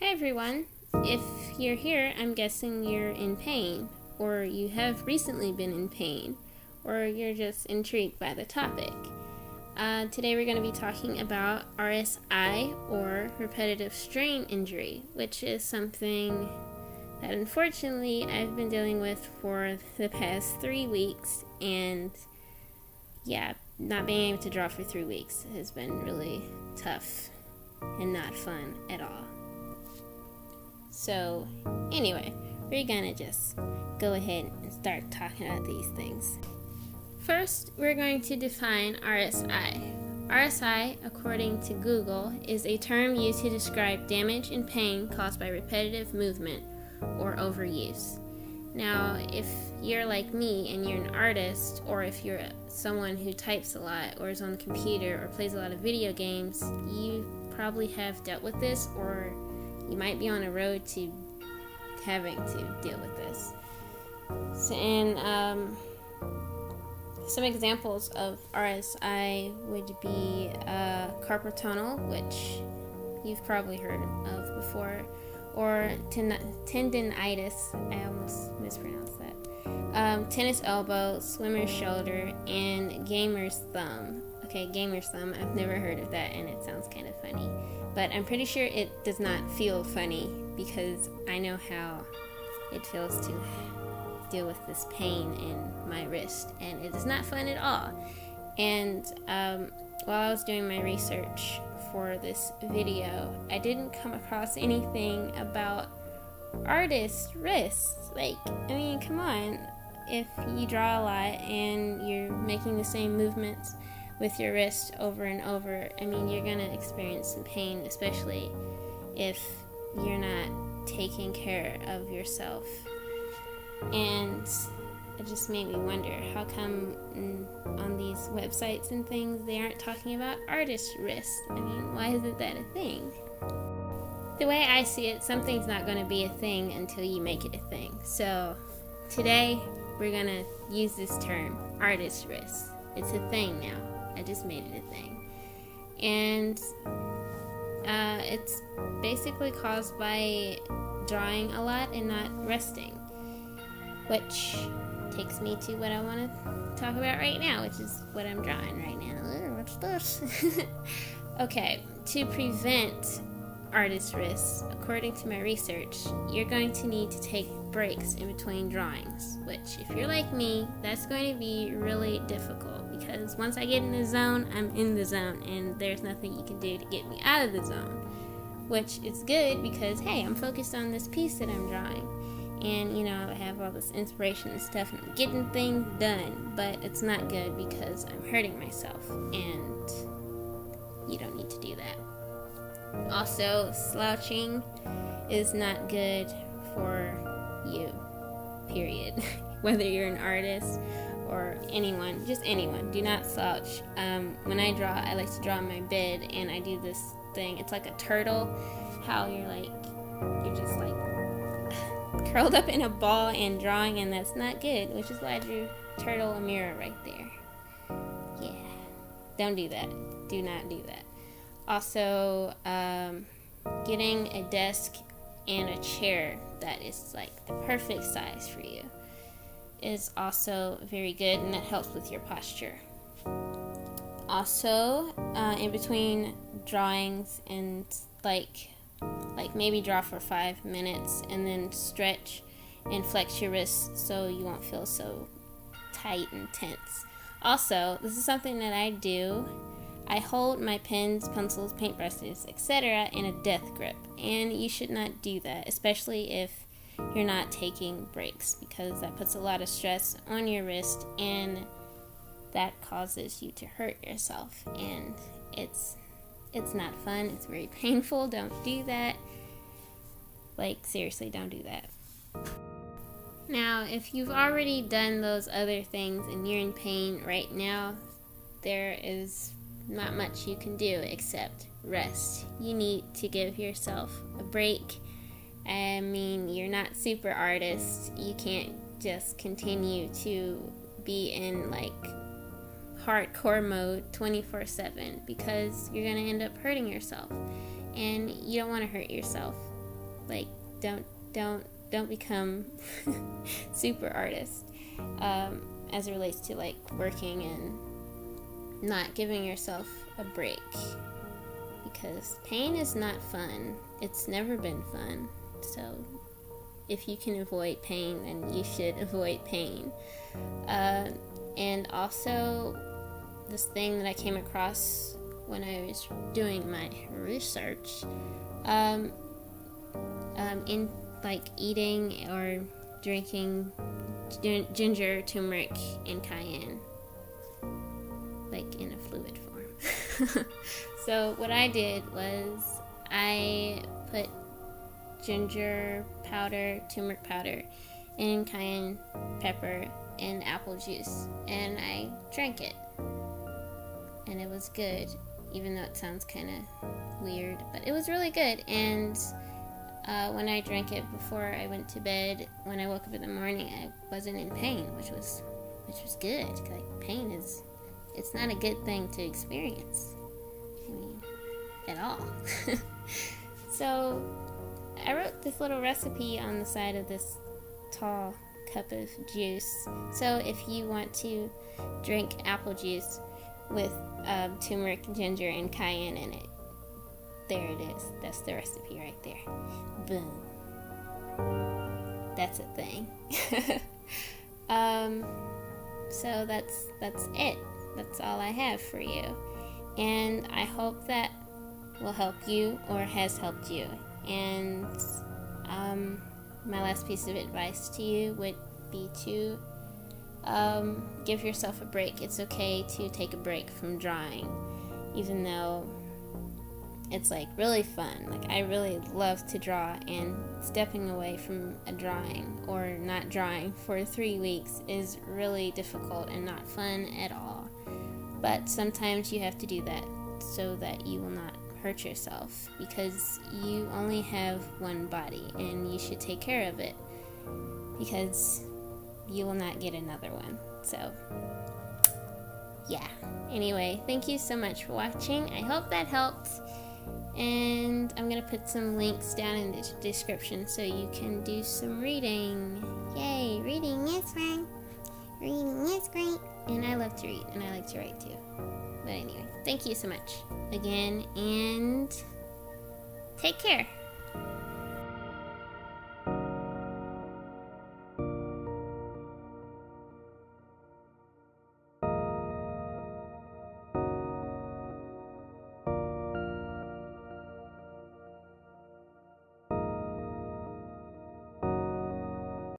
Hi everyone. If you're here, I'm guessing you're in pain, or you have recently been in pain, or you're just intrigued by the topic. Today we're going to be talking about RSI, or repetitive strain injury, which is something that unfortunately I've been dealing with for the past 3 weeks, and not being able to draw for 3 weeks has been really tough and not fun at all. So, anyway, we're gonna just go ahead and start talking about these things. First, we're going to define RSI. RSI, according to Google, is a term used to describe damage and pain caused by repetitive movement or overuse. Now, if you're like me and you're an artist, or if you're someone who types a lot or is on the computer or plays a lot of video games, you probably have dealt with this, or you might be on a road to having to deal with this. So, and some examples of RSI would be carpal tunnel, which you've probably heard of before, or tendinitis. I almost mispronounced that. Tennis elbow, swimmer's shoulder, and gamer's thumb. Okay, gamer's thumb. I've never heard of that, and it sounds kind of funny. But I'm pretty sure it does not feel funny because I know how it feels to deal with this pain in my wrist, and it is not fun at all. And while I was doing my research for this video, I didn't come across anything about artist wrists. Come on. If you draw a lot and you're making the same movements with your wrist over and over, you're going to experience some pain, especially if you're not taking care of yourself. And it just made me wonder, how come on these websites and things they aren't talking about artist wrists? Why isn't that a thing? The way I see it, something's not going to be a thing until you make it a thing. So today we're going to use this term, artist wrist. It's a thing now. I just made it a thing. And it's basically caused by drawing a lot and not resting, which takes me to what I want to talk about right now, which is what I'm drawing right now. What's this? Okay, to prevent artist wrists, according to my research, you're going to need to take breaks in between drawings, which, if you're like me, that's going to be really difficult, because once I get in the zone, I'm in the zone, and there's nothing you can do to get me out of the zone, which is good because, hey, I'm focused on this piece that I'm drawing, and, I have all this inspiration and stuff, and I'm getting things done, but it's not good because I'm hurting myself, and you don't need to do that. Also, slouching is not good for you, period. Whether you're an artist or anyone, just anyone, do not slouch. When I draw, I like to draw on my bed, and I do this thing. It's like a turtle, how you're just curled up in a ball and drawing, and that's not good, which is why I drew turtle a mirror right there. Yeah, don't do that. Do not do that. Also, getting a desk and a chair that is the perfect size for you is also very good, and that helps with your posture. Also, in between drawings, and maybe draw for 5 minutes and then stretch and flex your wrists so you won't feel so tight and tense. Also, this is something that I do. I hold my pens, pencils, paintbrushes, etc. in a death grip, and you should not do that, especially if you're not taking breaks, because that puts a lot of stress on your wrist, and that causes you to hurt yourself, and it's not fun. It's very painful. Don't do that. Seriously, don't do that. Now, if you've already done those other things and you're in pain right now, there is not much you can do except rest. You need to give yourself a break. You're not super artists. You can't just continue to be in hardcore mode 24/7, because you're going to end up hurting yourself, and you don't want to hurt yourself. Like, don't become super artist as it relates to like working and not giving yourself a break, because pain is not fun. It's never been fun. So if you can avoid pain, then you should avoid pain. And also, this thing that I came across when I was doing my research, in like eating or drinking ginger, turmeric, and cayenne, like in a fluid form. So what I did was I put ginger powder, turmeric powder, and cayenne pepper in apple juice, and I drank it, and it was good, even though it sounds kind of weird, but it was really good. And when I drank it before I went to bed, when I woke up in the morning, I wasn't in pain, which was good. Like, pain it's not a good thing to experience, I mean, at all. So I wrote this little recipe on the side of this tall cup of juice. So if you want to drink apple juice with turmeric, ginger, and cayenne in it, there it is. That's the recipe right there. Boom. That's a thing. So that's it. That's all I have for you. And I hope that will help you or has helped you. And my last piece of advice to you would be to give yourself a break. It's okay to take a break from drawing, even though it's like really fun. Like, I really love to draw, and stepping away from a drawing or not drawing for 3 weeks is really difficult and not fun at all. But sometimes you have to do that so that you will not hurt yourself, because you only have one body and you should take care of it, because you will not get another one. So yeah, anyway, thank you so much for watching. I hope that helped, and I'm gonna put some links down in the description so you can do some reading. Yay, reading is fun. Reading is great, and I love to read, and I like to write too. But anyway, thank you so much again, and take care.